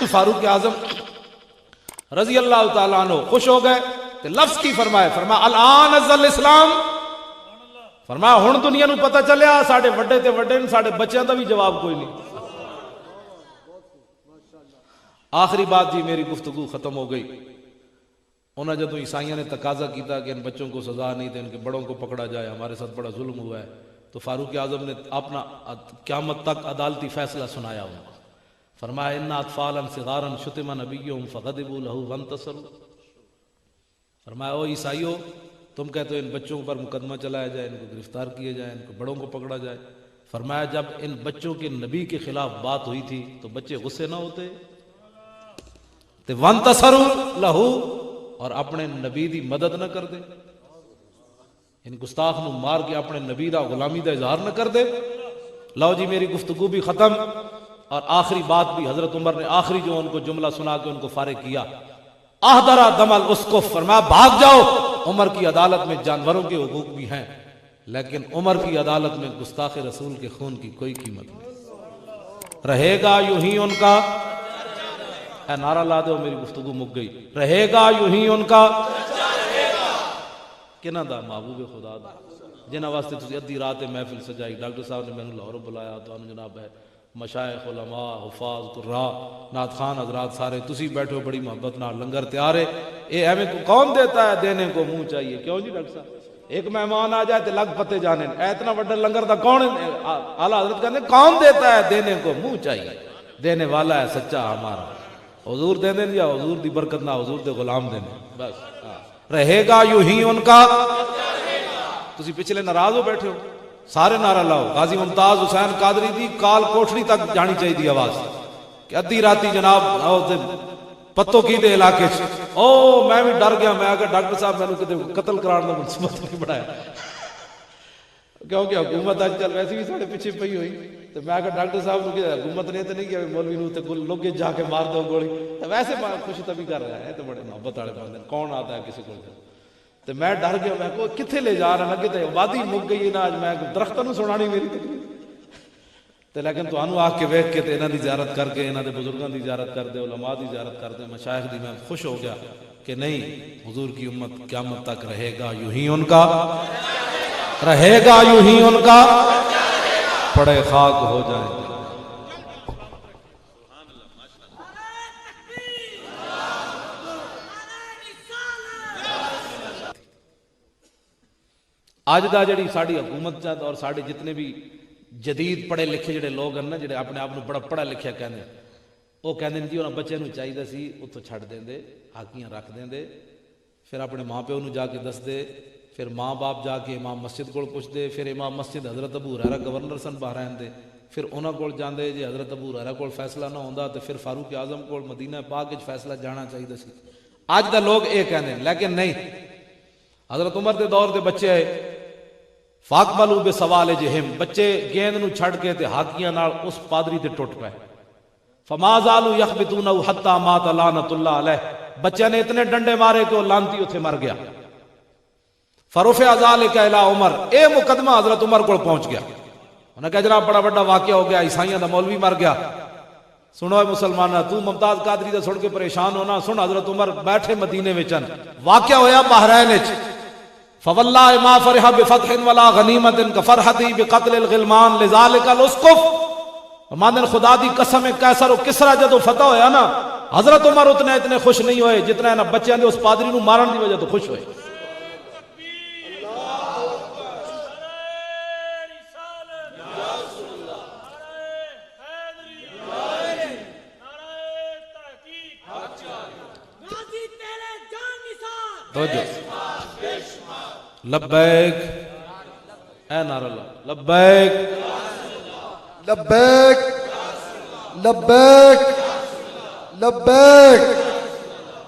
فاروق اعظم رضی اللہ تعالیٰ عنہ خوش ہو گئے کہ لفظ کی فرمایا الان ازل اسلام، فرمایا ہن دنیا نو پتہ چلیا ساڈے وڈے تے وڈے نے ساڈے بچیاں دا بھی جواب کوئی نہیں۔ آخری بات جی میری گفتگو ختم ہو گئی۔ انہوں نے جدو عیسائیوں نے تقاضا کیتا کہ ان بچوں کو سزا نہیں دے، ان کے بڑوں کو پکڑا جائے، ہمارے ساتھ بڑا ظلم ہوا ہے، تو فاروق اعظم نے اپنا قیامت تک عدالتی فیصلہ سنایا ان کو۔ فرمایا ان اطفالا صغارا شتم نبیہم فغضبوا له وانتصروا۔ فرمایا او عیسائیوں، تم کہتے ہو ان بچوں پر مقدمہ چلایا جائے، ان کو گرفتار کیا جائے، ان کو بڑوں کو پکڑا جائے۔ فرمایا جب ان بچوں کے نبی کے خلاف بات ہوئی تھی تو بچے غصے نہ ہوتے، تے وانتصروا له، اور اپنے نبی دی مدد نہ کر دے، ان گستاخ نو مار کے اپنے نبی دا غلامی دا اظہار نہ کر دے۔ لو جی میری گفتگو بھی ختم، اور آخری بات بھی حضرت عمر نے آخری جو ان کو جملہ سنا کے ان کو فارغ کیا، احضر دم الاسقف، فرمایا بھاگ جاؤ، عمر کی عدالت میں جانوروں کے حقوق بھی ہیں، لیکن عمر کی عدالت میں گستاخ رسول کے خون کی کوئی قیمت نہیں۔ رہے گا یوں ہی ان کا، اے نعرہ لا دو، میری گفتگو مک گئی، رہے گا یوں ہی ان کا کنہ دا محبوب خدا دا، جنہاں واسطے تسی ادھی رات محفل سجائی۔ ڈاکٹر صاحب نے میں لاہور بلایا تو جناب ہے مشائخ علماء حفاظ قراء نعت خان حضرات سارے تسی بیٹھے ہو، بڑی محبت نال لنگر تیار ہے۔ اے ایویں کون دیتا ہے، دینے کو منہ چاہیے، کیوں جی ڈاکٹر صاحب؟ ایک مہمان آ جائے تو لگ پتے جانے، اتنا بڑا لنگر دا کون؟ اعلیٰ حضرت کہتے ہیں کون دیتا ہے، دینے کو منہ چاہیے، دینے والا ہے سچا ہمارا۔ حضور دے دیں یا حضور دی برکت نہ حضور دے غلام دیں، بس رہے گا یوں ہی ان کا۔ تسی پچھلے ناراض ہو بیٹھے ہو، سارے نعرہ لاؤ۔ غازی ممتاز حسین قادری دی کال کوٹھڑی تک جانی چاہیے دی آواز کہ ادھی راتی جناب پتوں کی دے علاقے چ، او میں بھی ڈر گیا، میں آگے ڈاکٹر صاحب میں نے کتے قتل کران دا منصوبہ نہیں بڑھایا، کیونکہ حکومت آج کل ویسے بھی ساڑھے پیچھے پئی ہوئی، تو میں آگے ڈاکٹر صاحب نے کہ حکومت نے تو نہیں کیا مولوی نو تے لوگے جا کے مار دو گولی، ویسے خوش طبی کر رہا ہے، تو بڑے محبت والے بندے کون آتا ہے کسی کو، تو میں ڈر گیا، میں کو کتنے لے جا رہا لگے، تو آبادی مک گئی نا، آج میں درختوں نو سنانی میری تکلیف، تو لیکن تو انو آ کے ویکھ کے تے انہاں دی زیارت کر کے، انہاں دے بزرگاں دی زیارت کر دے، علماء دی زیارت کر دے، مشائخ دی، میں خوش ہو گیا کہ نہیں، حضور کی امت قیامت تک رہے گا یوں ہی ان کا، رہے گا یوں ہی ان کا، پڑے خاک ہو جائیں گے۔ آج دا جڑی ساڑی حکومت چاہتا اور ساڑے جتنے بھی جدید پڑھے لکھے جڑے لوگ ہیں نا، جڑے اپنے آپ بڑا پڑھا لکھیا کہنے، وہ کہنے جی انہاں بچے نو چاہیے سی اتوں چھڑ دیں دے، حاکیاں رکھ دیں دے، پھر اپنے ماں پیو نو جا کے دس دے، پھر ماں باپ جا کے امام مسجد کو پوچھ دے، پھر امام مسجد حضرت ابو ہریرہ گورنر سن بحرین دے، پھر انہاں کول جاندے جی حضرت ابو ہریرہ کول فیصلہ نہ ہوندا تو پھر فاروق اعظم کول مدینہ پاک وچ فیصلہ جانا چاہیے سی۔ آج دا لوگ اے کہنے، لیکن نہیں، حضرت عمر دے دور دے بچے آئے فاقبلوا بسوال جہم، بچے گیند نو چھڑ کے تے ہاتھیاں نال اس پادری تے ٹوٹ پے، فما زالوا یخبطونہ حتی مات لعنت اللہ علیہ، بچے نے اتنے ڈنڈے مارے کہ وہ لانتی اتھے مر گیا۔ فرفع ذلک الی عمر، اے مقدمہ حضرت عمر کو پہنچ گیا، انہوں نے کہا جناب بڑا بڑا واقعہ ہو گیا، عیسائیاں دا مولوی مر گیا۔ سنو اے مسلمانہ، تو ممتاز قادری دا سن کے پریشان ہونا، سن حضرت عمر بیٹھے مدینے وچن، واقعہ ہویا بحرین وچ، فواللہ ما فرح بفتح ولا غنیمت کفرحتی بقتل الغلمان لذالک الاسقف، ماندن خدا دی قسم قیصر و کسرا جدو فتح ہویا نا، حضرت عمر اتنے خوش نہیں ہوئے جتنا نا بچیاں دے اس پادری نو مارن دی وجہ تو خوش ہوئے۔ لبیک، اے نعرہ اللہ، لبیک لبیک لبیک لبیک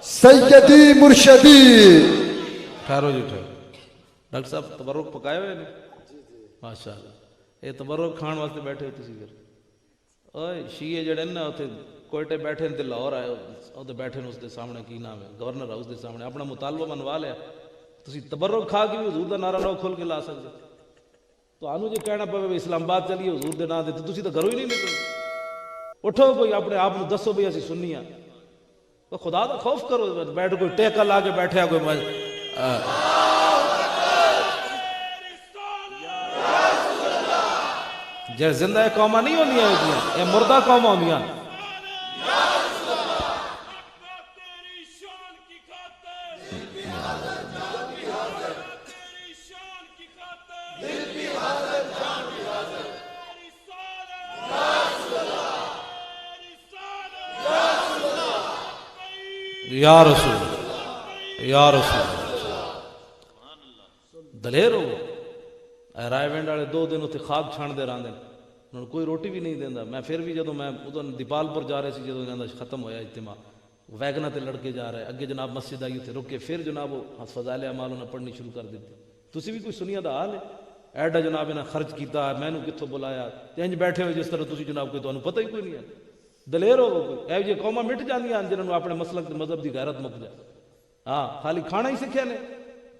سیدی مرشدی۔ ٹھہرو جی ٹھہرو، ڈاکٹر صاحب تبرک پکائے ہوئے نے ماشاءاللہ، یہ تبرک کھان واسطے بیٹھے ہو تسی، پھر اوے شیعہ جڑے نا اتھے کوئٹے بیٹھے تے لاہور آئے او تے بیٹھے نے اس دے سامنے، کی نام ہے گورنر ہاؤس دے سامنے، اپنا مطالبہ منوا لیا، تسی تبرک کھا کے بھی حضور دا نعرہ لو کھول کے لا سکتے، تو آنو جی کہنا پوے اسلام آباد چلیے حضور دے نام دے، تو تسی تو گھروں ہی نہیں نکلے، اٹھو کوئی اپنے آپ کو دسو بھی اسی سنی ہاں، خدا دا خوف کرو، بیٹھ کوئی ٹیکا لا کے بیٹھے کوئی جی زندہ قوما نہیں ہوندیاں یہ مردہ قوما ہوندیاں. یا رسول یا رسول دلیر ہو. رائے ونڈ والے 2 دن اتنے خواب چھاندے رہندے انہوں نے کوئی روٹی بھی نہیں دیندا. میں پھر بھی جدوں میں ادھر دیپال پور جا رہے سی جدوں انہاں دا ختم ہویا اجتماع ویگنا تے لڑکے جا رہے اگے جناب مسجد آئی اتنے رکے پھر جناب وہ فضائل اعمال انہیں پڑھنی شروع کر دیتی. تسی بھی کوئی سنیا دا حال ہے ایڈا جناب انہیں خرچ کیتا میں نے کتوں بلایا انج بیٹھے ہوئے جس طرح تسی جناب کوئی تانوں پتہ ہی کوئی نہیں ہے. دلیر ہو کوئی اے جی قوما مٹ جاندیاں جنہوں نے اپنے مسلک تے مذہب دی غیرت مک جائے. ہاں خالی کھانا ہی سکھیا نے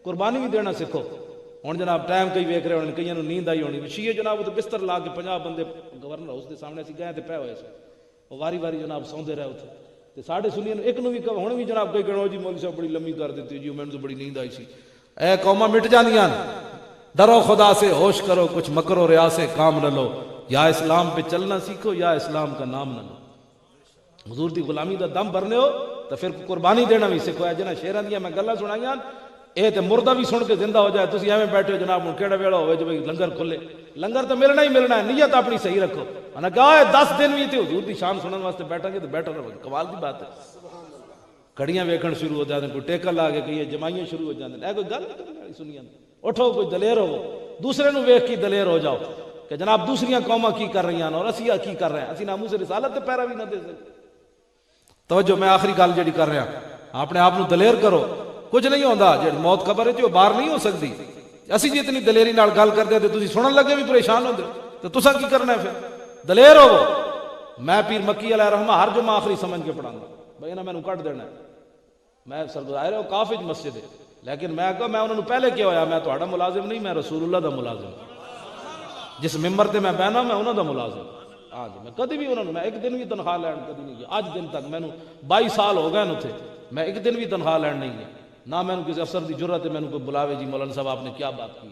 قربانی بھی دینا سکھو. ہوں جناب ٹائم کئی ویکھ رہے ہونے کئی نیند آئی ہونی شیعہ جناب تو بستر لا کے 50 بندے گورنر ہاؤس کے سامنے اسی گئے تے پے ہوئے سے وہ واری واری جناب سوندے رہے اتنے تے ساڈے سنیاں ایک نو بھی ہن بھی جناب کئی کہو جی مولوی صاحب بڑی لمبی کر دیتی جی میں تو بڑی نیند آئی سی. اے قوما مٹ جاندیاں ڈرو خدا سے ہوش کرو کچھ مکر و ریا سے کام نہ لو یا اسلام پہ چلنا سیکھو یا اسلام کا نام نہ لو. حضور دی غلامی دا دم بھرنے ہو تو پھر قربانی دینا بھی سیکھو. جنہ شیراں دیاں میں گلاں سنائیاں اے تے مردہ بھی سن کے زندہ ہو جائے تسی ایویں بیٹھے ہو جناب ہن کیڑا ویلا ہوئے جو لنگر کھلے لنگر تو ملنا ہی ملنا ہے نیت اپنی صحیح رکھو. انا کہا 10 دن بھی تے حضور دی شان سنن واسطے بیٹھا گے تو بیٹھا رہو کمال دی بات ہے. کڑیاں ویکھن شروع ہو جاندے کوئی ٹیکا لا کے کئی جمائیاں شروع ہو جاندے. اے کوئی گل کرنے والی سنیاں اٹھو کوئی دلیر ہو دوسرے نو ویکھ کے دلیر ہو جاؤ کہ جناب دوسریاں قوماں کی کر رہی ہیں اور اسی کی کر رہے ہیں اسی ناموس رسالت تے پیرا بھی نہ دے سکتے. توجہ میں آخری گل جڑی کر رہا اپنے آپ نو دلیر کرو کچھ نہیں ہوندا جڑی موت خبر ہے جو باہر نہیں ہو سکتی. اسی جی اتنی دلیری نال گل کردے تے تسی سنن لگے بھی پریشان ہوندے تے تساں کی کرنا ہے پھر دلیر ہو. میں پیر مکی علیہ رحمہ ہر جمعہ آخری سمجھ کے پڑھانا بھائی انہاں مینوں کٹ دینا ہے میں سر ظاہر ہے کافی مسجد ہے لیکن میں کہا میں انہوں نے پہلے کیا ہویا میں تہاڈا ملازم نہیں میں رسول اللہ دا ملازم جس ممبر تے میں بینا میں انہوں دا ملازم. ہاں جی میں کدی بھی انہوں نے میں ایک دن بھی تنخواہ لین کدی نہیں گیا اج دن تک میں 22 سال ہو گئے اتنے میں ایک دن بھی تنخواہ لین نہیں گیا نہ میں کسی افسر دی جرت ہے میں کوئی بلاوے جی مولانا صاحب آپ نے کیا بات کی.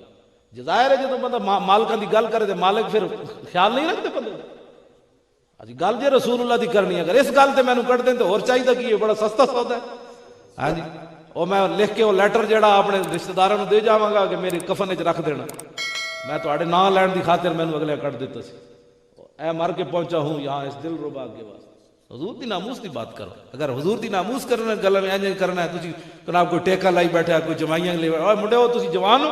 ظاہر ہے جب بندہ مالکاں دی گل کرے تے مالک پھر خیال نہیں رکھتے بندے جی گل جی رسول اللہ دی کرنی ہے اگر اس گل تے مینوں کٹ دیں تو اور چاہیے کہ یہ بڑا سستا سودا ہے. ہاں جی وہ میں لکھ کے وہ لیٹر جڑا اپنے رشتہ داراں نوں دے جاواں گا کہ میری کفن وچ رکھ دینا میں تہاڈے نام لین دی خاطر مینوں اگلے کٹ دیتا سی اے مر کے پہنچا ہوں یہاں اس دل ربا کے واسطے. حضور دی ناموس دی بات کرو اگر حضور دی ناموس کرنا گل میں انج کرنا ہے تسی جناب کوئی ٹیکا لائی بیٹھا کوئی جمائیاں لے اوے منڈے ہو تسی جوان ہو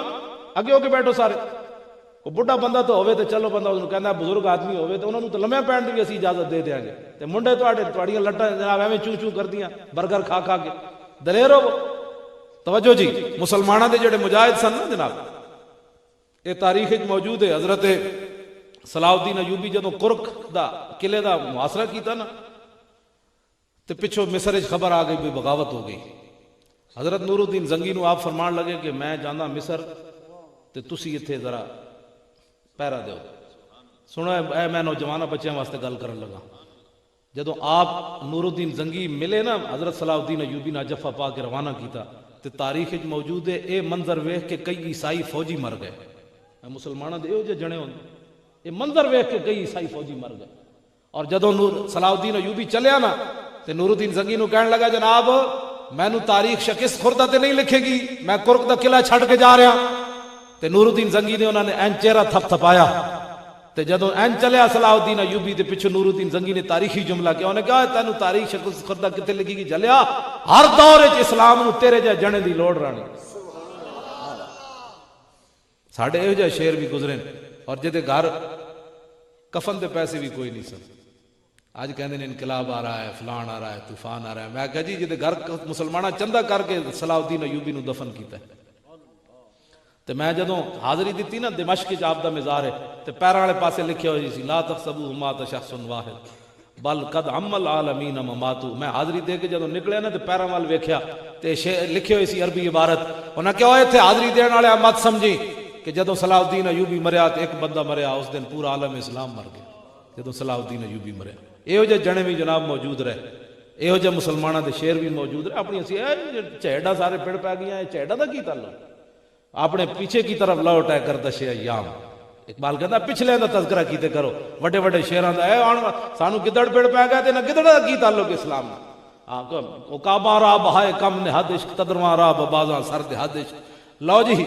اگے ہو کے بیٹھو سارے وہ بڑھا بندہ تو ہوے تے چلو بندہ انہوں کہندا بزرگ آدمی ہوے تے انہوں نے تو لمے پین دی بھی اسی اجازت دے دیاں گے تے منڈے تہاڈیاں لٹاں جناب ایویں چوں چوں کردیاں برگر کھا کھا کے دلیر ہو. توجہ جی مسلمانوں دے جڑے مجاہد سن نا جناب یہ تاریخ موجود ہے. حضرت صلاح الدین ایوبی جدوں کرک دا قلعے دا محاصرہ کیتا نا تے پچھو مصر وچ خبر آ گئی بھی بغاوت ہو گئی. حضرت نور الدین زنگی نو آپ فرمان لگے کہ میں جانا مصر تے تسی ایتھے ذرا پہرا دیو. سنو اے میں نوجوان بچیاں واسطے گل کرن لگا جدوں آپ نور الدین زنگی ملے نا حضرت صلاح الدین ایوبی نے جفا پا کے روانہ کیتا تے تاریخ وچ موجود ہے اے منظر ویکھ کے کئی عیسائی فوجی مر گئے. مسلمانوں دے ایہو جے جنے ہوندے یہ منظر ویکھ کے کئی عیسائی فوجی مر گئے. اور جدوں صلاح الدین ایوبی چلیا نا تے نور الدین زنگی نو کہن لگا جناب مینوں تاریخ شکست خوردہ تے نہیں لکھے گی میں کرک دا قلعہ چھڈ کے جا رہا. تے نور الدین زنگی نے انہوں نے این چہرہ تھپ تھپایا تے جدوں این چلیا صلاح الدین ایوبی تے پیچھے نور الدین زنگی نے تاریخی جملہ کیا انہوں نے کہا تینوں تاریخ شکست خوردہ کتے لگی گی جلیا ہر دور وچ اسلام نو تیرے جے جنے دی لوڑ رانی. ساڈے ایہو جے شعر بھی گزرے اور جدے گھر کفن دے پیسے بھی کوئی نہیں سن آج کہندے نے انقلاب آ رہا ہے فلان آ رہا ہے طوفان آ رہا ہے. میں کہا جی جدے گھر مسلمانہ چندہ کر کے صلاح الدین ایوبی نو دفن کیتا ہے تے میں جدوں حاضری دیتی نا دمشق وچ آپ دا مزار ہے تے پیراں والے پاسے لکھیا ہوئی سی لا تحسبوا مات شخص واحد بل قد عم العالمین مماتو. میں حاضری دے کے جدوں نکلیا نا تے پیراں وال ویکھیا تے لکھی ہوئی سی عربی عبارت انہاں کہا ایتھے حاضری دین والے مت سمجھی کہ جدوں صلاح الدین ایوبی مریا تو ایک بندہ مریا اس دن پورا عالم اسلام مر گیا جدوں صلاح الدین ایوبی مریا. ਇਹੋ ਜਿਹੇ ਜਣੇ ਵੀ ਜਨਾਬ ਮੌਜੂਦ ਰਹੇ, ਇਹੋ ਜਿਹੇ ਮੁਸਲਮਾਨਾਂ ਦੇ ਸ਼ੇਰ ਵੀ ਮੌਜੂਦ ਰਹੇ। ਆਪਣੀ ਅਸੀਂ ਝੇੜਾ ਸਾਰੇ ਪਿੜ ਪੈ ਗਈਆਂ, ਝੇੜਾ ਦਾ ਕੀ ਤਾਲੁਕ? ਆਪਣੇ ਪਿੱਛੇ ਕੀ ਤਰਫ ਲੌਟ ਹੈ ਕਰਦਸ਼ ਅਯਾਮ। ਇਕਬਾਲ ਕਹਿੰਦਾ ਪਿਛਲੇ ਦਾ ਤਜ਼ਕਰਾ ਕੀਤੇ ਕਰੋ, ਵੱਡੇ ਵੱਡੇ ਸ਼ੇਰਾਂ ਦਾ। ਇਹ ਸਾਨੂੰ ਗਿੱਦੜ ਪਿੜ ਪੈ ਗਿਆ ਤੇ ਨਾ ਗਿੱਦੜ ਦਾ ਕੀ ਤਾਲੁਕ ਇਸਲਾਮ ਨਾਲ? ਉਹ ਕਾਬਾ ਰਾ ਬਹਾਏ ਕਮ ਨੇ ਹਦਿਸ਼ ਕਦਰਵਾਂ ਰਾ ਬਾਜ਼ਾਂ ਸਰ ਦੇ ਹਦਿਸ਼। ਲਓ ਜੀ